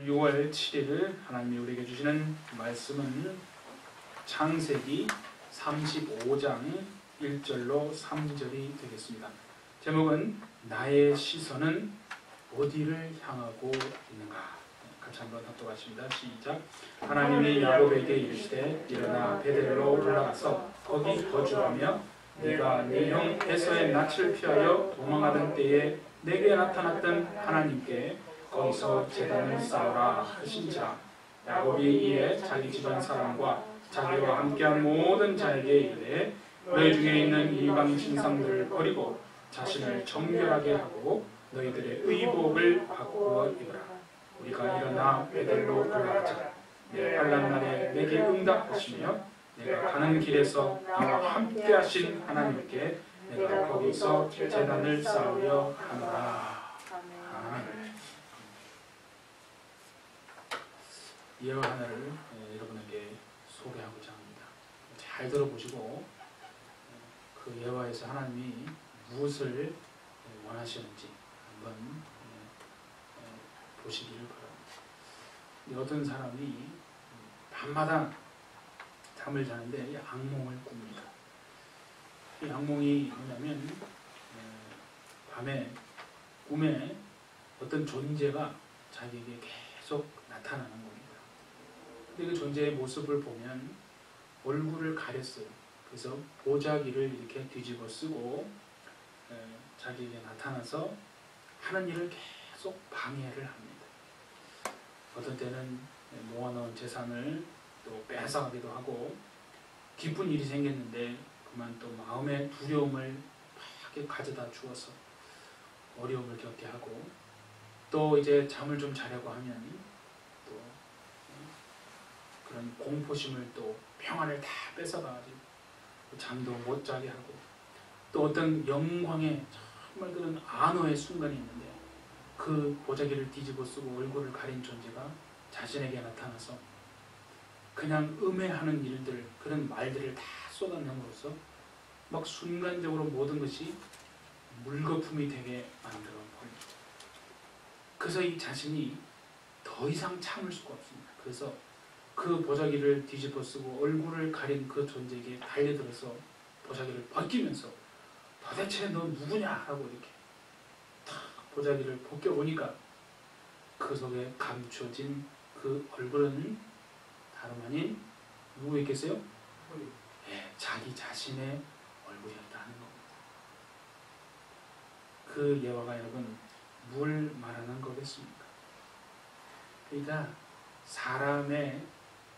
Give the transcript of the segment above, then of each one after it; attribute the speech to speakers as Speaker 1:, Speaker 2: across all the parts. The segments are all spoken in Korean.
Speaker 1: 6월 7일 하나님이 우리에게 주시는 말씀은 창세기 35장 1절로 3절이 되겠습니다. 제목은 나의 시선은 어디를 향하고 있는가? 같이 한번 합독하십니다. 시작. 하나님이 야곱에게 이르시되 일어나 베델로 올라가서 거기 거주하며 네가 네 형 에서의 낯을 피하여 도망하던 때에 내게 나타났던 하나님께 거기서 제단을 쌓으라 하신지라. 야곱이 이에 자기 집안 사람과 자기와 함께한 모든 자에게 이르되 너희 중에 있는 이방 신상들을 버리고 자신을 정결하게 하고 너희들의 의복을 바꾸어 입으라. 우리가 일어나 베델로 올라가자. 내 환난 날에 내게 응답하시며 내가 가는 길에서 나와 함께 하신 하나님께 내가 거기서 제단을 쌓으려 하노라. 아멘. 예화 하나를 여러분에게 소개하고자 합니다. 잘 들어보시고 그 예화에서 하나님이 무엇을 원하시는지 한번 보시기를 바랍니다. 어떤 사람이 밤마다 잠을 자는데 이 악몽을 꿉니다. 이 악몽이 뭐냐면 밤에 꿈에 어떤 존재가 자기에게 계속 나타나는 겁니다. 근데 그 존재의 모습을 보면 얼굴을 가렸어요. 그래서 보자기를 이렇게 뒤집어 쓰고 자기에게 나타나서 하는 일을 계속 방해를 합니다. 어떤 때는 모아놓은 재산을 또 빼앗아가기도 하고, 기쁜 일이 생겼는데 그만 또 마음의 두려움을 막 가져다 주어서 어려움을 겪게 하고, 또 이제 잠을 좀 자려고 하면 또 그런 공포심을 또 평안을 다 뺏어가지고 잠도 못 자게 하고, 또 어떤 영광의 정말 그런 안호의 순간이 있는데 그 보자기를 뒤집어 쓰고 얼굴을 가린 존재가 자신에게 나타나서 그냥 음해하는 일들, 그런 말들을 다 쏟아내므로써 막 순간적으로 모든 것이 물거품이 되게 만들어 버립니다. 그래서 이 자신이 더 이상 참을 수가 없습니다. 그래서 그 보자기를 뒤집어 쓰고 얼굴을 가린 그 존재에게 달려들어서 보자기를 벗기면서 도대체 너 누구냐? 하고 이렇게 탁 보자기를 벗겨보니까 그 속에 감춰진 그 얼굴은 다름 아닌 누구였겠어요? 네, 자기 자신의 얼굴이었다는 겁니다. 그 예화가 여러분 뭘 말하는 거겠습니까? 그러니까 사람의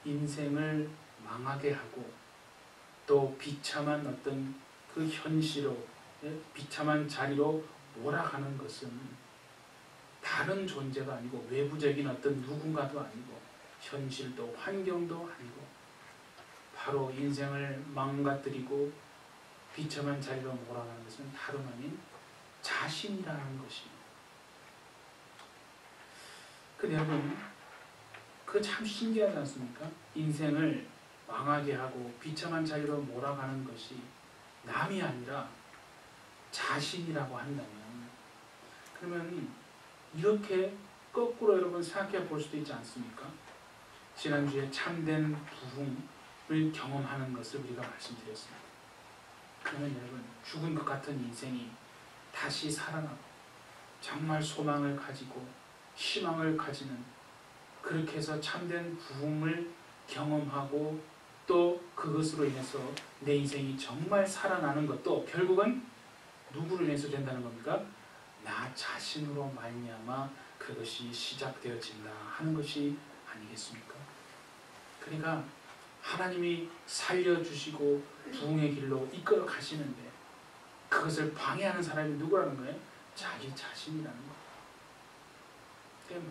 Speaker 1: 인생을 망하게 하고 또 비참한 어떤 그 현실로 비참한 자리로 몰아가는 것은 다른 존재가 아니고 외부적인 어떤 누군가도 아니고 현실도 환경도 아니고 바로 인생을 망가뜨리고 비참한 자리로 몰아가는 것은 다름 아닌 자신이라는 것입니다. 근데 여러분 그 참 신기하지 않습니까? 인생을 망하게 하고 비참한 자리로 몰아가는 것이 남이 아니라 자신이라고 한다면, 그러면 이렇게 거꾸로 여러분 생각해 볼 수도 있지 않습니까? 지난주에 참된 부흥을 경험하는 것을 우리가 말씀드렸습니다. 그러면 여러분 죽은 것 같은 인생이 다시 살아나고 정말 소망을 가지고 희망을 가지는, 그렇게 해서 참된 부흥을 경험하고 또 그것으로 인해서 내 인생이 정말 살아나는 것도 결국은 누구로 인해서 된다는 겁니까? 나 자신으로 말미암아 그것이 시작되어진다 하는 것이 아니겠습니까? 그러니까 하나님이 살려주시고 부흥의 길로 이끌어 가시는데 그것을 방해하는 사람이 누구라는 거예요? 자기 자신이라는 거예요.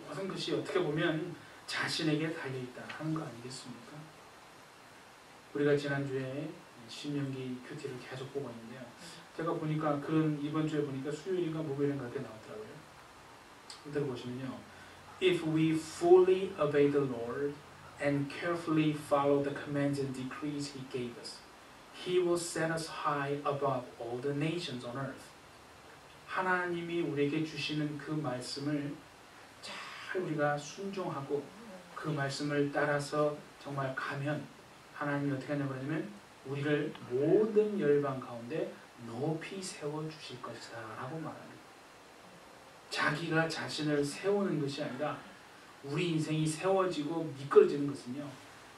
Speaker 1: 모든 것이 어떻게 보면 자신에게 달려있다 하는 거 아니겠습니까? 우리가 지난주에 신명기 큐티를 계속 보고 있는데요. 제가 보니까 이번 주에 보니까 수요일인가 목요일인가 그렇게 나왔더라고요. 들어보시면요. If we fully obey the Lord and carefully follow the commands and decrees He gave us, He will set us high above all the nations on earth. 하나님이 우리에게 주시는 그 말씀을 잘 잘 우리가 순종하고 그 말씀을 따라서 정말 가면 하나님이 어떻게 하냐고 그러냐면 우리를 모든 열방 가운데 높이 세워주실 것이다 라고 말합니다. 자기가 자신을 세우는 것이 아니라 우리 인생이 세워지고 미끄러지는 것은요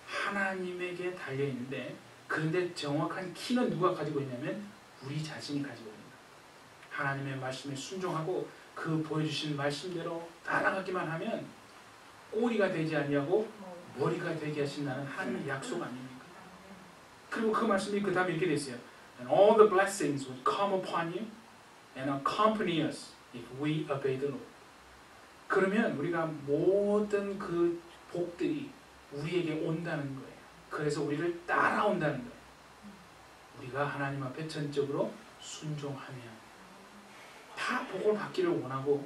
Speaker 1: 하나님에게 달려있는데, 그런데 정확한 키는 누가 가지고 있냐면 우리 자신이 가지고 있습니다. 하나님의 말씀에 순종하고 그 보여주신 말씀대로 따라가기만 하면 꼬리가 되지 아니하고 머리가 되게 하신다는 하나님의 약속 아닙니까? 그리고 그 말씀이 그 다음에 이렇게 돼 있어요. And all the blessings will come upon you and accompany us if we obey the Lord. 그러면 우리가 모든 그 복들이 우리에게 온다는 거예요. 그래서 우리를 따라온다는 거예요. 우리가 하나님 앞에 전적으로 순종하면 다 복을 받기를 원하고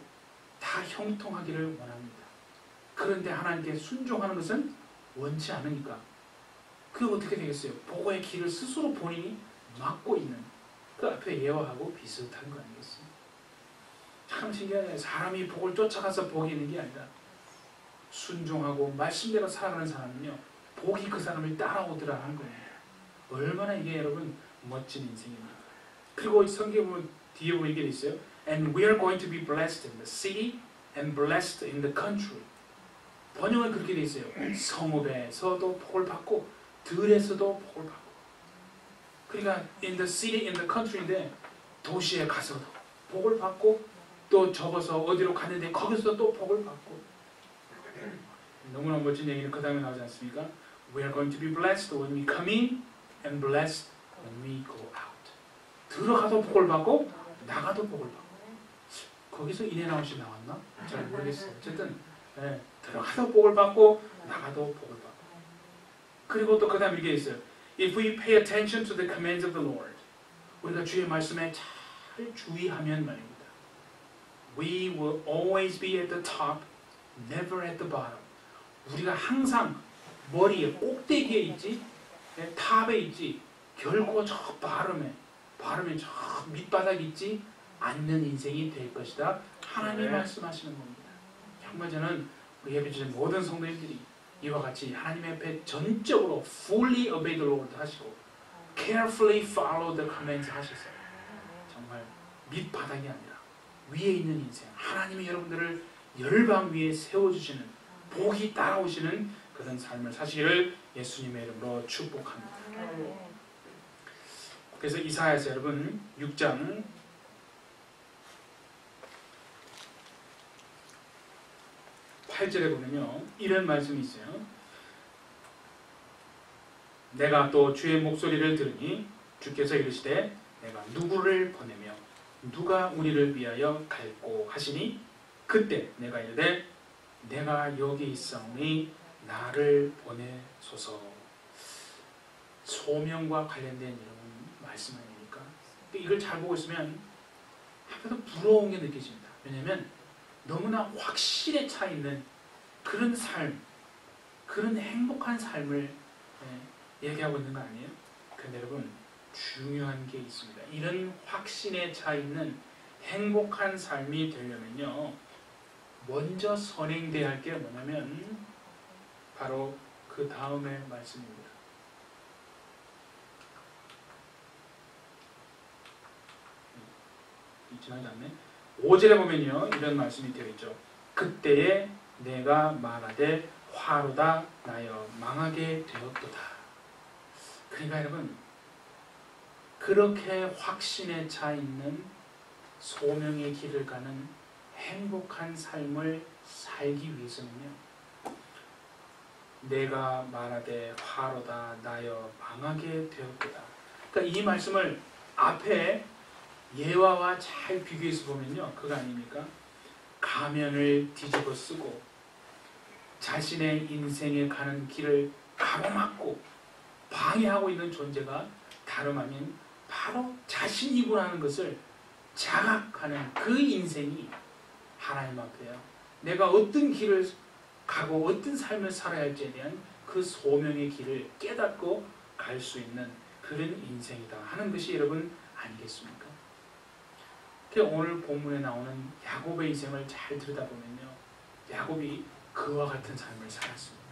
Speaker 1: 다 형통하기를 원합니다. 그런데 하나님께 순종하는 것은 원치 않으니까 그게 어떻게 되겠어요? 복의 길을 스스로 본인이 막고 있는 그 앞에 예화하고 비슷한 거 아니겠습니까? 참 신기하네요. 사람이 복을 쫓아가서 복이 있는 게 아니라 순종하고 말씀대로 살아가는 사람은요 복이 그 사람을 따라오더라 하는 겁니다. 얼마나 이게 여러분 멋진 인생입니다. 그리고 성경 보면 뒤에 보면 이게 있어요. And we are going to be blessed in the city and blessed in the country. 번역은 그렇게 돼 있어요. 성읍에서도 복을 받고 들에서도 복을 받고. 그러니까 in the city, in the country인데 도시에 가서도 복을 받고 또 접어서 어디로 갔는데 거기서도 또 복을 받고. 너무나 멋진 얘기는 그 다음에 나오지 않습니까? We are going to be blessed when we come in and blessed when we go out. 들어가도 복을 받고 나가도 복을 받고. 거기서 인앤아웃이 나왔나? 잘 모르겠어요. 어쨌든 들어가도 복을 받고 나가도 복을 받고. 그리고 또 그 다음에 이렇게 있어요. If we pay attention to the commands of the Lord. 우리가 주의 말씀에 잘 주의하면 말입니다. We will always be at the top, never at the bottom. 우리가 항상 머리에 꼭대기에 있지, 탑에 있지, 결코 저 바람에 저 밑바닥에 있지 않는 인생이 될 것이다. 하나님이 말씀하시는 겁니다. 정말 저는 우리 예배주신 모든 성도님들이 이와 같이 하나님 앞에 전적으로 fully obey the Lord 하시고 carefully follow the commands 하셔서 정말 밑바닥이 아니라 위에 있는 인생, 하나님이 여러분들을 열방 위에 세워주시는 복이 따라오시는 그런 삶을 사시기를 예수님의 이름으로 축복합니다. 그래서 이사야서 여러분 6장 8절에 보면요 이런 말씀이 있어요. 내가 또 주의 목소리를 들으니 주께서 이르시되 내가 누구를 보내며 누가 우리를 위하여 갈고 하시니 그때 내가 이르되 내가 여기 있사오니 나를 보내소서. 소명과 관련된 이런 말씀 아닙니까? 이걸 잘 보고 있으면 한편도 부러운 게 느껴집니다. 왜냐하면 너무나 확실에 차 있는 그런 삶, 그런 행복한 삶을 얘기하고 있는 거 아니에요? 그런데 여러분 중요한 게 있습니다. 이런 확신에 차 있는 행복한 삶이 되려면요 먼저 선행돼야 할 게 뭐냐면 바로 그 다음의 말씀입니다. 지나지 않네. 5절에 보면요 이런 말씀이 되어 있죠. 그때에 내가 말하되 화로다 나여 망하게 되었도다. 그러니까 여러분 그렇게 확신에 차 있는 소명의 길을 가는 행복한 삶을 살기 위해서는요 내가 말하되 화로다 나여 망하게 되었도다. 그러니까 이 말씀을 앞에 예화와 잘 비교해서 보면요 그거 아닙니까? 가면을 뒤집어 쓰고 자신의 인생에 가는 길을 가로막고 방해하고 있는 존재가 다름 아닌 바로 자신이구나 하는 것을 자각하는 그 인생이 하나님 앞에요. 내가 어떤 길을 가고 어떤 삶을 살아야 할지에 대한 그 소명의 길을 깨닫고 갈 수 있는 그런 인생이다 하는 것이 여러분 아니겠습니까? 오늘 본문에 나오는 야곱의 인생을 잘 들여다보면요 야곱이 그와 같은 삶을 살았습니다.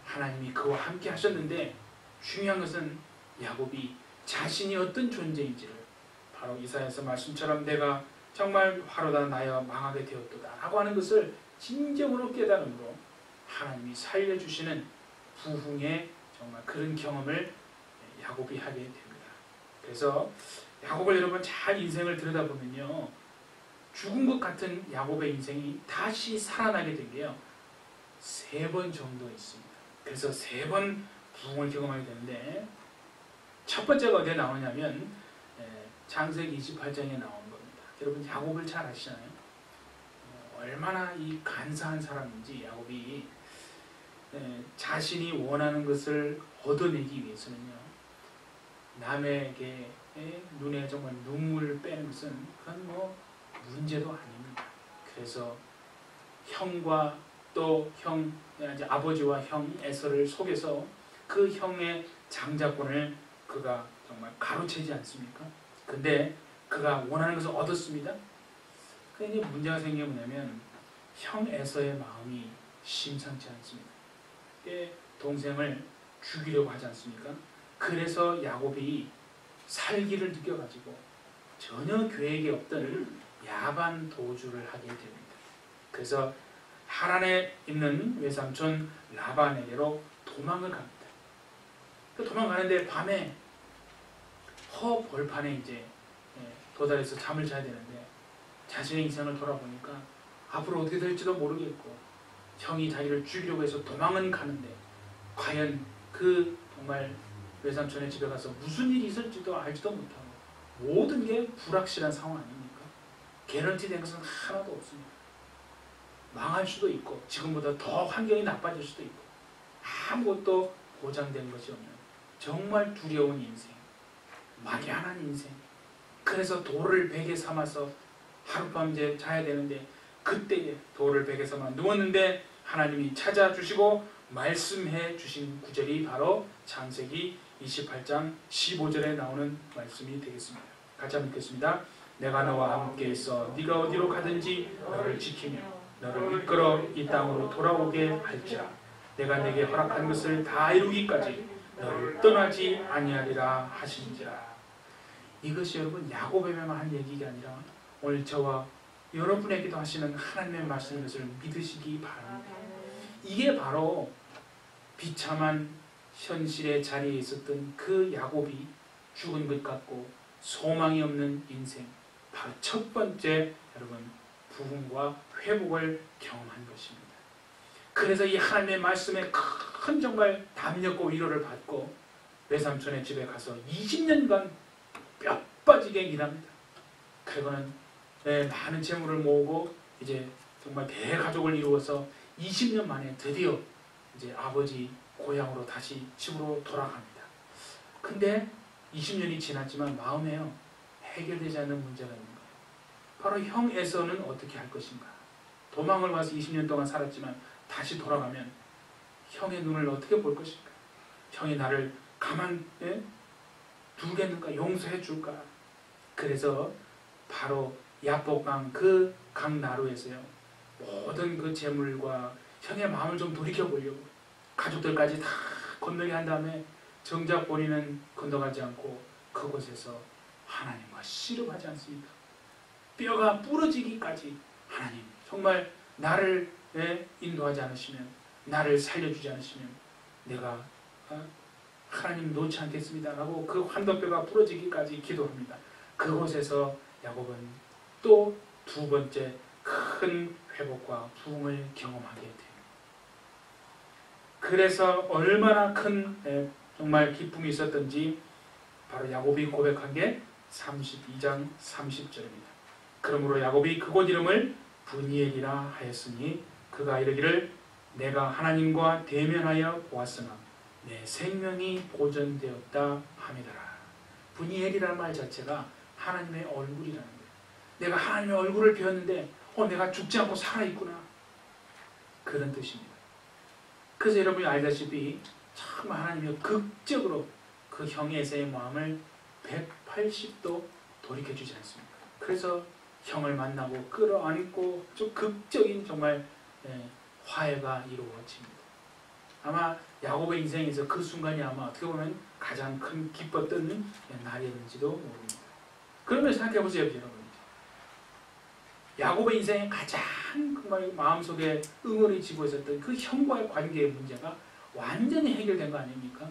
Speaker 1: 하나님이 그와 함께 하셨는데 중요한 것은 야곱이 자신이 어떤 존재인지를 바로 이사야서 말씀처럼 내가 정말 화로다 나여 망하게 되었도다 라고 하는 것을 진정으로 깨달음으로 하나님이 살려주시는 부흥의 정말 그런 경험을 야곱이 하게 됩니다. 그래서 야곱을 여러분 잘 인생을 들여다보면요, 죽은 것 같은 야곱의 인생이 다시 살아나게 된 게요 3번 정도 있습니다. 그래서 3번 부흥을 경험하게 되는데, 첫 번째가 어디에 나오냐면 창세기 28장에 나오는 겁니다. 여러분 야곱을 잘 아시잖아요. 얼마나 이 간사한 사람인지. 야곱이 자신이 원하는 것을 얻어내기 위해서는요, 남에게 눈에 정말 눈물을 빼는 것은 그건 뭐 문제도 아닙니다. 그래서 형과 또 아버지와 형 에서를 속여서 그 형의 장자권을 그가 정말 가로채지 않습니까? 근데 그가 원하는 것을 얻었습니다. 그런데 문제가 생긴 게 뭐냐면 형 에서의 마음이 심상치 않습니다. 동생을 죽이려고 하지 않습니까? 그래서 야곱이 살기를 느껴가지고 전혀 계획이 없던 야반 도주를 하게 됩니다. 그래서 하란에 있는 외삼촌 라반에게로 도망을 갑니다. 그 도망가는데 밤에 벌판에 이제 도달해서 잠을 자야 되는데 자신의 인생을 돌아보니까 앞으로 어떻게 될지도 모르겠고 형이 자기를 죽이려고 해서 도망은 가는데 과연 그 정말 외삼촌의 집에 가서 무슨 일이 있을지도 알지도 못하고 모든 게 불확실한 상황 아닙니까? 개런티 된 것은 하나도 없습니다. 망할 수도 있고 지금보다 더 환경이 나빠질 수도 있고 아무것도 보장된 것이 없는 정말 두려운 인생, 막연한 인생. 그래서 돌을 베개 삼아서 하룻밤 자야 되는데 그때 돌을 베개 삼아 누웠는데 하나님이 찾아주시고 말씀해 주신 구절이 바로 창세기 28장 15절에 나오는 말씀이 되겠습니다. 같이 한번 읽겠습니다. 내가 너와 함께 있어 네가 어디로 가든지 너를 지키며 너를 이끌어 이 땅으로 돌아오게 할지라. 내가 내게 허락한 것을 다 이루기까지 너를 떠나지 아니하리라 하시니라. 이것이 여러분 야곱에게만 한 얘기가 아니라 오늘 저와 여러분에게도 하시는 하나님의 말씀인 것을 믿으시기 바랍니다. 이게 바로 비참한 현실의 자리에 있었던 그 야곱이 죽은 것 같고 소망이 없는 인생, 바로 첫 번째 여러분 부흥과 회복을 경험한 것입니다. 그래서 이 하나님의 말씀에 큰 정말 담력과 위로를 받고 외삼촌의 집에 가서 20년간 뼈 빠지게 일합니다. 그리고는 많은 재물을 모으고 이제 정말 대가족을 이루어서 20년 만에 드디어 이제 아버지 고향으로 다시 집으로 돌아갑니다. 근데 20년이 지났지만 마음에요 해결되지 않는 문제가 있는 거예요. 바로 형 에서는 어떻게 할 것인가. 도망을 와서 20년 동안 살았지만 다시 돌아가면 형의 눈을 어떻게 볼 것인가. 형이 나를 가만 두겠는가, 용서해 줄까. 그래서 바로 야복강 그 강나루에서요 모든 그 재물과 형의 마음을 좀 돌이켜보려고 가족들까지 다 건너게 한 다음에 정작 본인은 건너가지 않고 그곳에서 하나님과 씨름하지 않습니까? 뼈가 부러지기까지 하나님 정말 나를 인도하지 않으시면, 나를 살려주지 않으시면 내가 하나님 놓지 않겠습니다 라고 그 환도뼈가 부러지기까지 기도합니다. 그곳에서 야곱은 또 두 번째 큰 회복과 부흥을 경험하게 됩니다. 그래서 얼마나 큰 정말 기쁨이 있었던지 바로 야곱이 고백한 게 32장 30절입니다. 그러므로 야곱이 그곳 이름을 브니엘이라 하였으니 그가 이르기를 내가 하나님과 대면하여 보았으나 내 생명이 보존되었다 함이더라. 브니엘이라는 말 자체가 하나님의 얼굴이라는 거예요. 내가 하나님의 얼굴을 배웠는데 내가 죽지 않고 살아있구나, 그런 뜻입니다. 그래서 여러분이 알다시피 참 하나님이 극적으로 그 형 에서의 마음을 180도 돌이켜주지 않습니까? 그래서 형을 만나고 끌어안고 좀 극적인 정말 화해가 이루어집니다. 아마 야곱의 인생에서 그 순간이 아마 어떻게 보면 가장 큰 기뻤던 날이었는지도 모릅니다. 그러면 생각해보세요, 여러분. 야곱의 인생에 가장 정말 마음속에 응어리지고 있었던 그 형과의 관계의 문제가 완전히 해결된 거 아닙니까?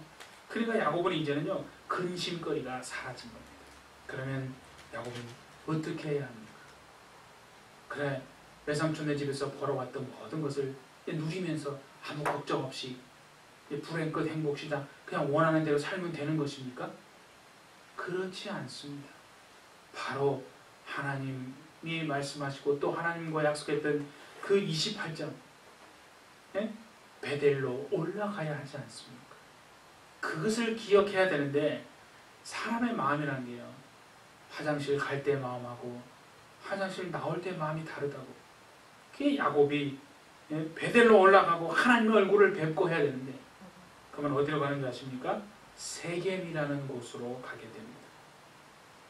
Speaker 1: 그러니까 야곱은 이제는요, 근심거리가 사라진 겁니다. 그러면 야곱은 어떻게 해야 합니까? 그래, 외삼촌네 집에서 벌어왔던 모든 것을 누리면서 아무 걱정 없이 불행끝 행복시다 그냥 원하는 대로 살면 되는 것입니까? 그렇지 않습니다. 바로 하나님이 말씀하시고 또 하나님과 약속했던 그 28장 베델로 올라가야 하지 않습니까? 그것을 기억해야 되는데 사람의 마음이라는 게요, 화장실 갈 때 마음하고 화장실 나올 때 마음이 다르다고. 그게 야곱이 베델로 올라가고 하나님 얼굴을 뵙고 해야 되는데 그러면 어디로 가는 줄 아십니까? 세겜이라는 곳으로 가게 됩니다.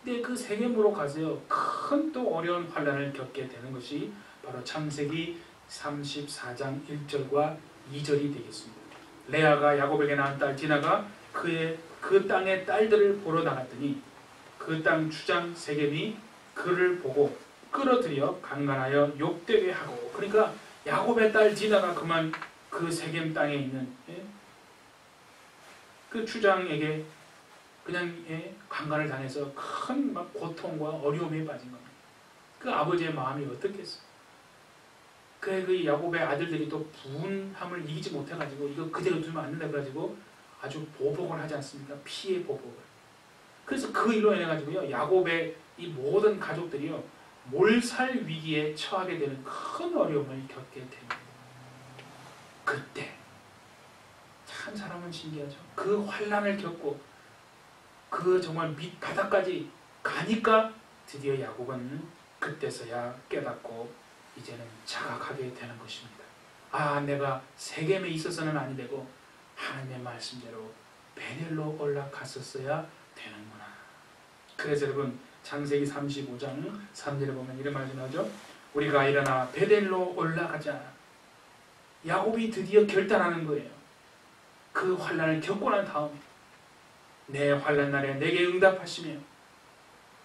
Speaker 1: 근데 그 세겜으로 가서요, 큰 또 어려운 환난을 겪게 되는 것이 바로 창세기 34장 1절과 2절이 되겠습니다. 레아가 야곱에게 낳은 딸 디나가 그 땅의 딸들을 보러 나갔더니 그 땅 주장 세겜이 그를 보고 끌어들여 강간하여 욕되게 하고, 그러니까 야곱의 딸 디나가 그만 그 세겜 땅에 있는 그 주장에게 그냥 강간을 당해서 큰 막 고통과 어려움에 빠진 겁니다. 그 아버지의 마음이 어떻겠어요? 그래, 그 야곱의 아들들이 또 분함을 이기지 못해가지고 이거 그대로 두면 안 된다 그래가지고 아주 보복을 하지 않습니까? 피해 보복을. 그래서 그 일로 인해가지고요, 야곱의 이 모든 가족들이요, 몰살 위기에 처하게 되는 큰 어려움을 겪게 됩니다. 그때 참 사람은 신기하죠. 그 환난을 겪고 그 정말 밑바닥까지 가니까 드디어 야곱은 그때서야 깨닫고 이제는 자각하게 되는 것입니다. 아, 내가 세겜에 있어서는 아니 되고 하나님의 말씀대로 베델로 올라갔었어야 되는구나. 그래서 여러분, 창세기 35장 3절에 보면 이런 말이 나오죠. 우리가 일어나 베델로 올라가자. 야곱이 드디어 결단하는 거예요. 그 환난을 겪고 난 다음에 내 환난 날에 내게 응답하시며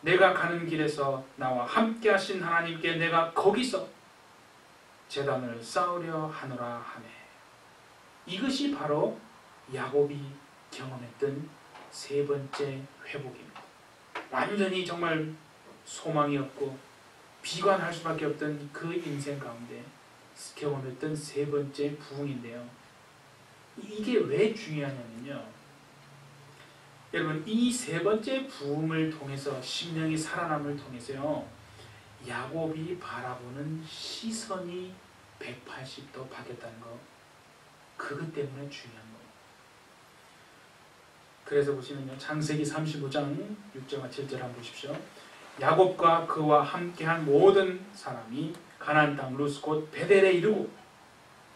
Speaker 1: 내가 가는 길에서 나와 함께 하신 하나님께 내가 거기서 제단을 쌓으려 하노라 하네. 이것이 바로 야곱이 경험했던 세 번째 회복입니다. 완전히 정말 소망이 없고 비관할 수밖에 없던 그 인생 가운데 경험했던 세 번째 부흥인데요. 이게 왜 중요하냐면요, 여러분, 이 세 번째 부흥을 통해서 심령이 살아남을 통해서요, 야곱이 바라보는 시선이 180도 바뀌었다는 거, 그것 때문에 중요한 거예요. 그래서 보시면요, 창세기 35장 6절과 7절 한번 보십시오. 야곱과 그와 함께한 모든 사람이 가나안 땅 루스 곧 베델에 이르고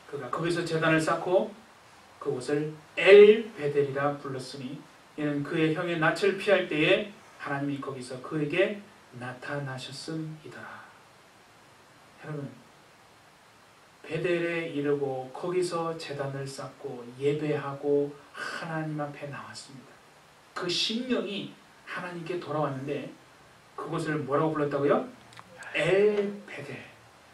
Speaker 1: 그가 거기서 제단을 쌓고 그곳을 엘 베델이라 불렀으니 이는 그의 형의 낯을 피할 때에 하나님이 거기서 그에게 나타나셨음이더라. 여러분, 베델에 이르고 거기서 제단을 쌓고 예배하고 하나님 앞에 나왔습니다. 그 심령이 하나님께 돌아왔는데 그곳을 뭐라고 불렀다고요? 엘 베델.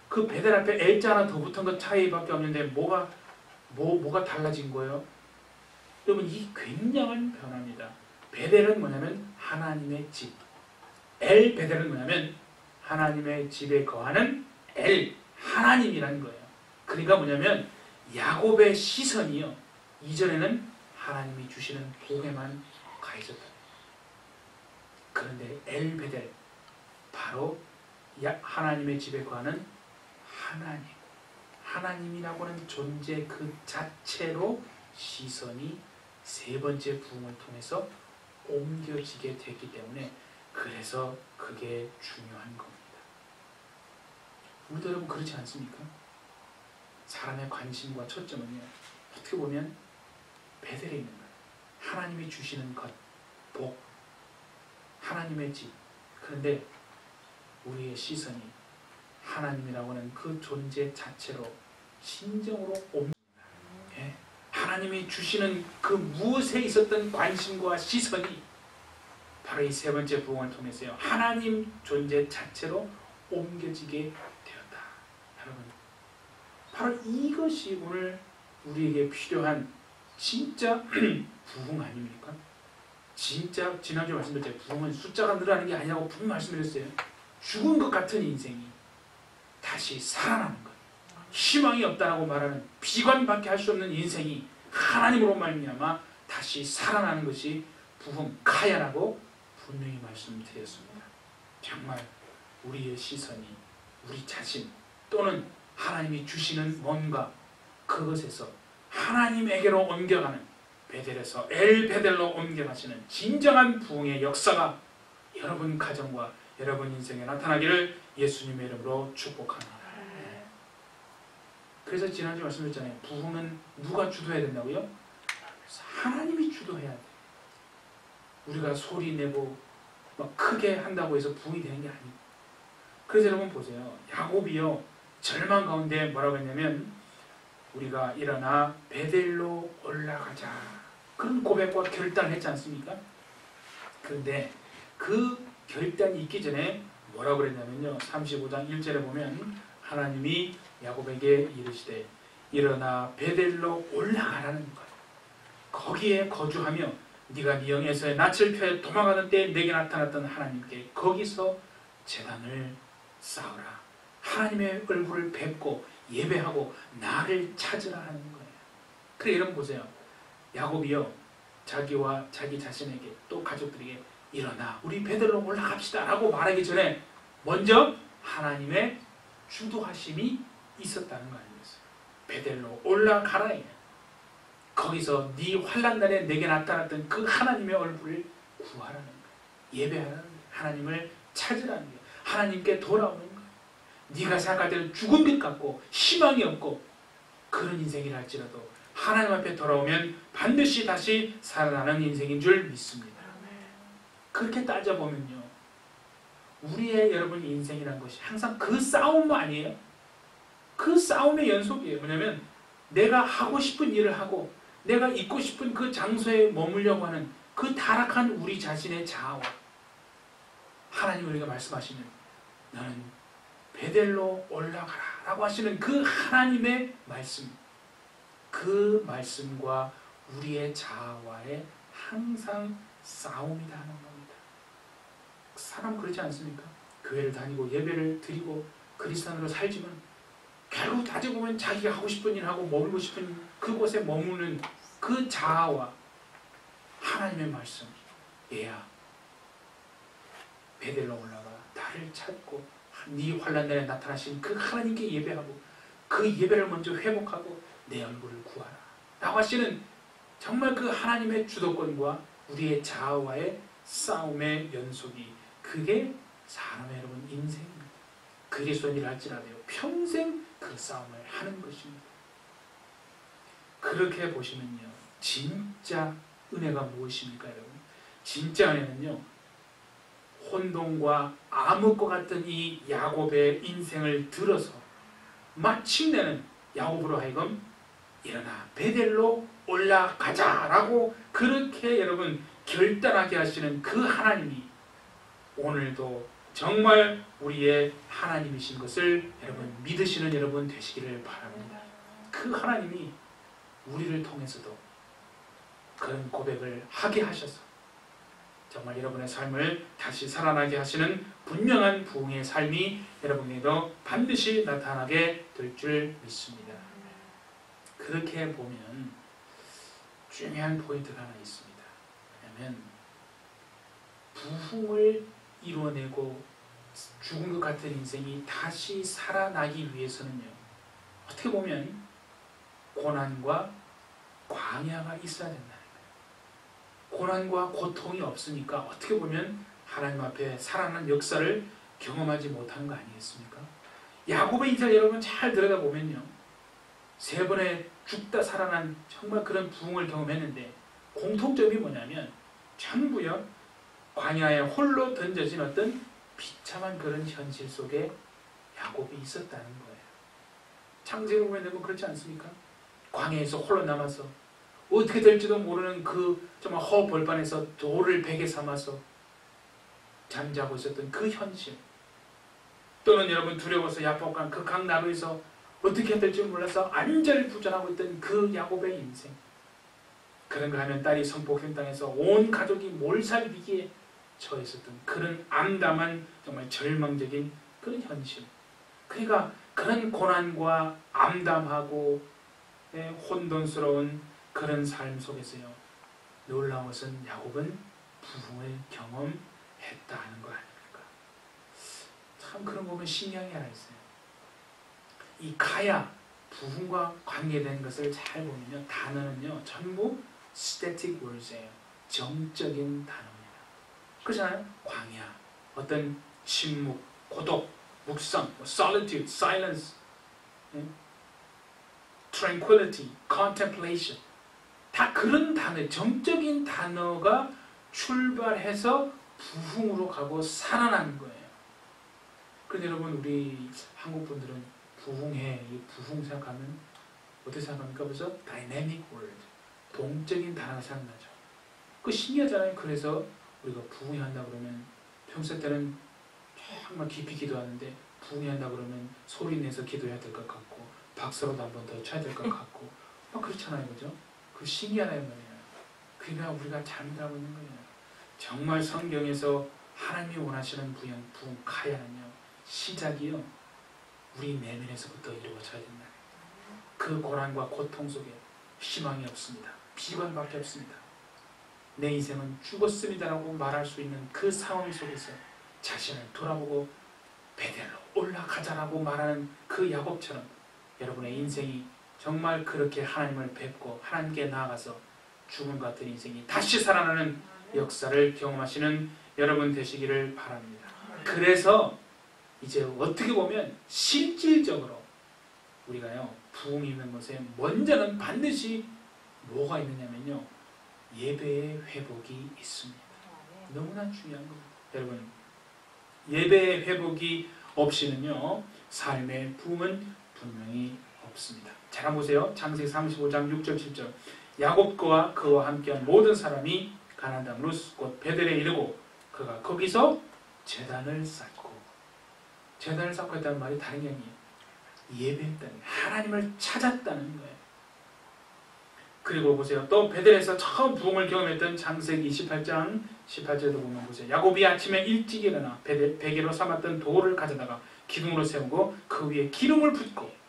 Speaker 1: 그 베델 앞에 엘자 하나 더 붙은 것 차이밖에 없는데 뭐가 달라진 거예요? 여러분, 이 굉장한 변화입니다. 베델은 뭐냐면 하나님의 집. 엘 베델은 뭐냐면 하나님의 집에 거하는 엘, 하나님이라는 거예요. 그러니까 뭐냐면 야곱의 시선이요, 이전에는 하나님이 주시는 복에만 가 있었다. 그런데 엘 베델, 바로 하나님의 집에 거하는 하나님이라고 하는 존재 그 자체로 시선이 세 번째 부흥을 통해서 옮겨지게 됐기 때문에 그래서 그게 중요한 겁니다. 우리도 여러분 그렇지 않습니까? 사람의 관심과 초점은요, 어떻게 보면 베델에 있는 거예요. 하나님이 주시는 것, 복, 하나님의 집. 그런데 우리의 시선이 하나님이라고 하는 그 존재 자체로 진정으로 옮깁니다. 예. 하나님이 주시는 그 무엇에 있었던 관심과 시선이 바로 이 세 번째 부흥을 통해서요, 하나님 존재 자체로 옮겨지게 되었다. 여러분, 바로 이것이 오늘 우리에게 필요한 진짜 부흥 아닙니까? 진짜 지난주에 말씀드렸죠. 부흥은 숫자가 늘어나는 게 아니라고 분명히 말씀드렸어요. 죽은 것 같은 인생이 다시 살아나는 것, 희망이 없다라고 말하는 비관밖에 할 수 없는 인생이 하나님으로 말미암아 다시 살아나는 것이 부흥, 가야라고 분명히 말씀드렸습니다. 정말 우리의 시선이 우리 자신 또는 하나님이 주시는 뭔가 그것에서 하나님에게로 옮겨가는, 베델에서 엘베델로 옮겨가시는 진정한 부흥의 역사가 여러분 가정과 여러분 인생에 나타나기를 예수님의 이름으로 축복합니다. 그래서 지난주에 말씀드렸잖아요. 부흥은 누가 주도해야 된다고요? 하나님이 주도해야 돼. 우리가 소리 내고 막 크게 한다고 해서 부흥이 되는 게 아니에요. 그래서 여러분 보세요. 야곱이요, 절망 가운데 뭐라고 했냐면, 우리가 일어나 베델로 올라가자, 그런 고백과 결단을 했지 않습니까? 그런데 그 결단이 있기 전에 뭐라고 그랬냐면요, 35장 1절에 보면 하나님이 야곱에게 이르시되 일어나 베델로 올라가라는 거예요. 거기에 거주하며 네가 네 영에서의 낯을 펴 도망가는 때에 내게 나타났던 하나님께 거기서 제단을 쌓으라. 하나님의 얼굴을 뵙고 예배하고 나를 찾으라 하는 거예요. 그래, 여러분 보세요. 야곱이요, 자기와 자기 자신에게 또 가족들에게 일어나 우리 베델로 올라갑시다 라고 말하기 전에 먼저 하나님의 주도하심이 있었다는 거 아니겠어요? 베델로 올라가라. 거기서 네 환난 날에 내게 나타났던 그 하나님의 얼굴을 구하라는 거예요. 예배하라는 거예요. 하나님을 찾으라는 거예요. 하나님께 돌아오는 거예요. 네가 생각할 때는 죽은 것 같고 희망이 없고 그런 인생이라 할지라도 하나님 앞에 돌아오면 반드시 다시 살아나는 인생인 줄 믿습니다. 그렇게 따져보면요, 우리의 여러분 인생이란 것이 항상 그 싸움 아니에요? 그 싸움의 연속이에요. 뭐냐면 내가 하고 싶은 일을 하고 내가 있고 싶은 그 장소에 머물려고 하는 그 타락한 우리 자신의 자아와 하나님 우리가 말씀하시는 너는 베델로 올라가라 라고 하시는 그 하나님의 말씀, 그 말씀과 우리의 자아와의 항상 싸움이다 하는 겁니다. 사람 그렇지 않습니까? 교회를 다니고 예배를 드리고 그리스도인으로 살지만 결국 따져보면 자기가 하고 싶은 일 하고 머물고 싶은 그곳에 머무는 그 자아와 하나님의 말씀, 얘야 베델로 올라가 나를 찾고 네 환난 날에 나타나신 그 하나님께 예배하고 그 예배를 먼저 회복하고 내 얼굴을 구하라 라고 하시는 정말 그 하나님의 주도권과 우리의 자아와의 싸움의 연속이, 그게 사람의 여러분 인생입니다. 그리스도인이라 할지라도요, 평생 그 싸움을 하는 것입니다. 그렇게 보시면요, 진짜 은혜가 무엇입니까 여러분? 진짜 은혜는요, 혼돈과 암흑과 같은 이 야곱의 인생을 들어서 마침내는 야곱으로 하여금 일어나 베델로 올라가자라고 그렇게 여러분 결단하게 하시는 그 하나님이 오늘도 정말 우리의 하나님이신 것을 여러분 믿으시는 여러분 되시기를 바랍니다. 그 하나님이 우리를 통해서도 그런 고백을 하게 하셔서 정말 여러분의 삶을 다시 살아나게 하시는 분명한 부흥의 삶이 여러분에게도 반드시 나타나게 될 줄 믿습니다. 그렇게 보면 중요한 포인트가 하나 있습니다. 왜냐하면 부흥을 이루어내고 죽은 것 같은 인생이 다시 살아나기 위해서는요, 어떻게 보면 고난과 광야가 있어야 된다는 거예요. 고난과 고통이 없으니까 어떻게 보면 하나님 앞에 살아난 역사를 경험하지 못한 거 아니겠습니까? 야곱의 인생을 여러분 잘 들여다보면요, 3번의 죽다 살아난 정말 그런 부흥을 경험했는데 공통점이 뭐냐면 전부요, 광야에 홀로 던져진 어떤 비참한 그런 현실 속에 야곱이 있었다는 거예요. 창세기 보면 그렇지 않습니까? 광야에서 홀로 남아서 어떻게 될지도 모르는 그 정말 허벌판에서 돌을 베개 삼아서 잠자고 있었던 그 현실, 또는 여러분 두려워서 야복한 그 강나루에서 어떻게 될지 몰라서 안절부절하고 있던 그 야곱의 인생, 그런가 하면 딸이 성폭행당해서 온 가족이 몰살 위기에 처했었던 그런 암담한 정말 절망적인 그런 현실, 그러니까 그런 고난과 암담하고 혼돈스러운 그런 삶 속에서요, 놀라운 것은 야곱은 부흥을 경험했다는 거 아닙니까? 참 그런 거 보면 신기한 게 하나 있어요. 이 가야, 부흥과 관계된 것을 잘 보면요, 단어는요 전부 static words예요. 정적인 단어입니다. 그렇잖아요. 광야, 어떤 침묵, 고독, 묵상, solitude, silence, tranquility, contemplation, 다 그런 단어, 정적인 단어가 출발해서 부흥으로 가고 살아나는 거예요. 그런데 여러분, 우리 한국 분들은 부흥해, 이 부흥 생각하면 어떻게 생각합니까? 그래서 dynamic word, 동적인 단어가 생각나죠. 그 신기하잖아요. 그래서 우리가 부흥한다 그러면 평소 때는 정말 깊이 기도하는데 부흥한다 그러면 소리 내서 기도해야 될 것 같고 박수로도 한 번 더 쳐야 될 것 같고 막 그렇잖아요. 그죠? 그 신기하다는 말이에요. 그러니까 우리가 잘못 알고 있는 거예요. 정말 성경에서 하나님이 원하시는 부흥 가야는요, 시작이요, 우리 내면에서부터 이루어져야 된다. 그 고난과 고통 속에 희망이 없습니다. 비관밖에 없습니다. 내 인생은 죽었습니다라고 말할 수 있는 그 상황 속에서 자신을 돌아보고 베델로 올라가자라고 말하는 그 야곱처럼 여러분의 인생이 정말 그렇게 하나님을 뵙고 하나님께 나아가서 죽음 같은 인생이 다시 살아나는 역사를 경험하시는 여러분 되시기를 바랍니다. 그래서 이제 어떻게 보면 실질적으로 우리가요, 부흥이 있는 것에 먼저는 반드시 뭐가 있느냐면요, 예배의 회복이 있습니다. 너무나 중요한 겁니다. 여러분, 예배의 회복이 없이는요, 삶의 부흥은 분명히 없습니다. 잘 보세요. 창세기 35장 6절 7절. 야곱과 그와 함께한 모든 사람이 가나안 땅 루스 곧 베델에 이르고 그가 거기서 제단을 쌓고, 제단을 쌓고 했다는 말이 다른 게 아니에요. 예배했다는 거예요. 하나님을 찾았다는 거예요. 그리고 보세요. 또 베델에서 처음 부흥을 경험했던 창세기 28장 18절도 보면 보세요. 야곱이 아침에 일찍 일어나 베개로 삼았던 돌을 가져다가 기둥으로 세우고 그 위에 기름을 붓고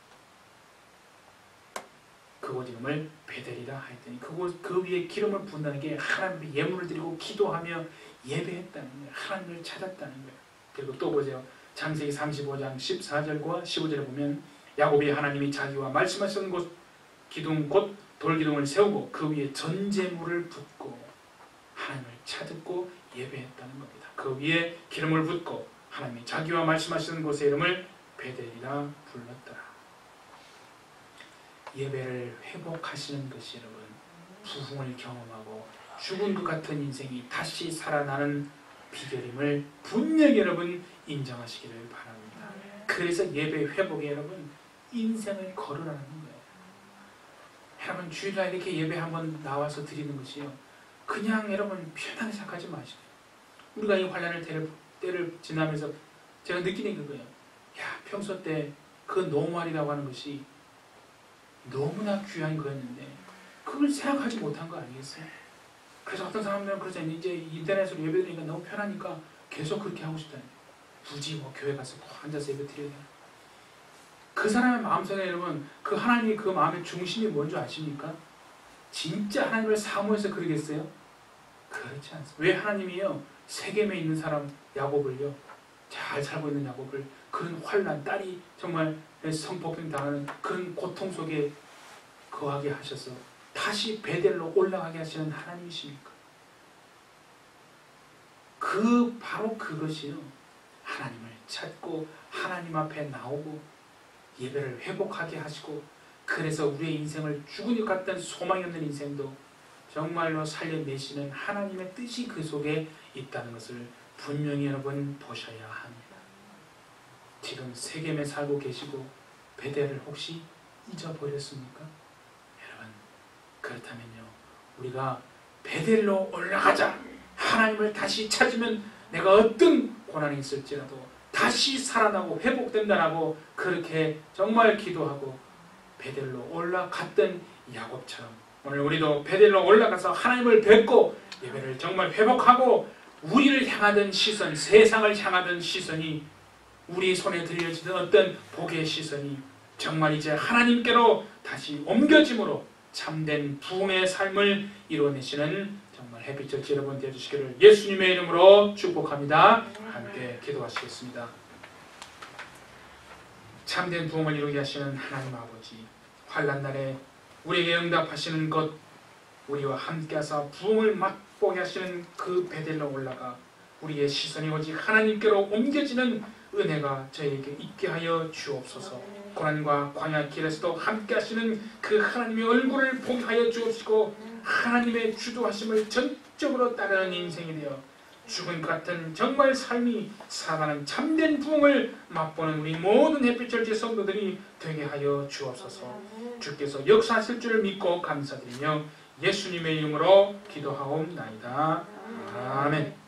Speaker 1: 그곳 이름을 베델이라 하였더니 그 위에 기름을 붓는다는 게 하나님께 예물을 드리고 기도하며 예배했다는 거예요. 하나님을 찾았다는 거예요. 그리고 또 보세요. 창세기 35장 14절과 15절에 보면 야곱이 하나님이 자기와 말씀하신 곳 기둥 곧 돌기둥을 세우고 그 위에 전제물을 붓고 하나님을 찾았고 예배했다는 겁니다. 그 위에 기름을 붓고 하나님이 자기와 말씀하시는 곳의 이름을 베델이라 불렀더라. 예배를 회복하시는 것이 여러분, 부흥을 경험하고 죽은 것 같은 인생이 다시 살아나는 비결임을 분명히 여러분 인정하시기를 바랍니다. 그래서 예배 회복에 여러분 인생을 걸으라는 거예요. 여러분, 주일날 이렇게 예배 한번 나와서 드리는 것이요, 그냥 여러분 편하게 생각하지 마시고, 우리가 이 환난을 때를 지나면서 제가 느끼는 그거예요. 야, 평소 때 그 노말이라고 하는 것이 너무나 귀한 거였는데 그걸 생각하지 못한 거 아니겠어요? 그래서 어떤 사람들은 그러잖아요. 이제 인터넷으로 예배 드리니까 너무 편하니까 계속 그렇게 하고 싶다는 거예요. 굳이 뭐 교회 가서 꼭 앉아서 예배 드려야 되나? 그 사람의 마음속에 여러분, 그 하나님이 그 마음의 중심이 뭔지 아십니까? 진짜 하나님을 사모해서 그러겠어요? 그렇지 않습니다. 왜 하나님이요, 세겜에 있는 사람 야곱을요, 잘 살고 있는 야곱을 그런 환난, 딸이 정말 성폭행 당하는 그런 고통 속에 거하게 하셔서 다시 베델로 올라가게 하시는 하나님이십니까? 바로 그것이요, 하나님을 찾고 하나님 앞에 나오고 예배를 회복하게 하시고, 그래서 우리의 인생을 죽은 것 같던 소망이 없는 인생도 정말로 살려내시는 하나님의 뜻이 그 속에 있다는 것을 분명히 여러분 보셔야 합니다. 지금 세겜에 살고 계시고 베델을 혹시 잊어버렸습니까? 여러분, 그렇다면요, 우리가 베델로 올라가자, 하나님을 다시 찾으면 내가 어떤 고난이 있을지라도 다시 살아나고 회복된다라고 그렇게 정말 기도하고 베델로 올라갔던 야곱처럼 오늘 우리도 베델로 올라가서 하나님을 뵙고 예배를 정말 회복하고 우리를 향하던 시선, 세상을 향하던 시선이, 우리 손에 들려지던 어떤 복의 시선이 정말 이제 하나님께로 다시 옮겨짐으로 참된 부흥의 삶을 이루어내시는 정말 햇빛처치 여러분 되어주시기를 예수님의 이름으로 축복합니다. 함께 기도하시겠습니다. 참된 부흥을 이루게 하시는 하나님 아버지, 환난 날에 우리에게 응답하시는 것, 우리와 함께하사 부흥을 맛보게 하시는 그 베델로 올라가 우리의 시선이 오직 하나님께로 옮겨지는 은혜가 저에게 있게 하여 주옵소서. 고난과 광야 길에서도 함께 하시는 그 하나님의 얼굴을 보게 하여 주옵시고 하나님의 주도하심을 전적으로 따르는 인생이 되어 죽은 것 같은 정말 삶이 살아가는 참된 부흥을 맛보는 우리 모든 햇빛절제 성도들이 되게 하여 주옵소서. 주께서 역사하실 줄 믿고 감사드리며 예수님의 이름으로 기도하옵나이다. 아멘.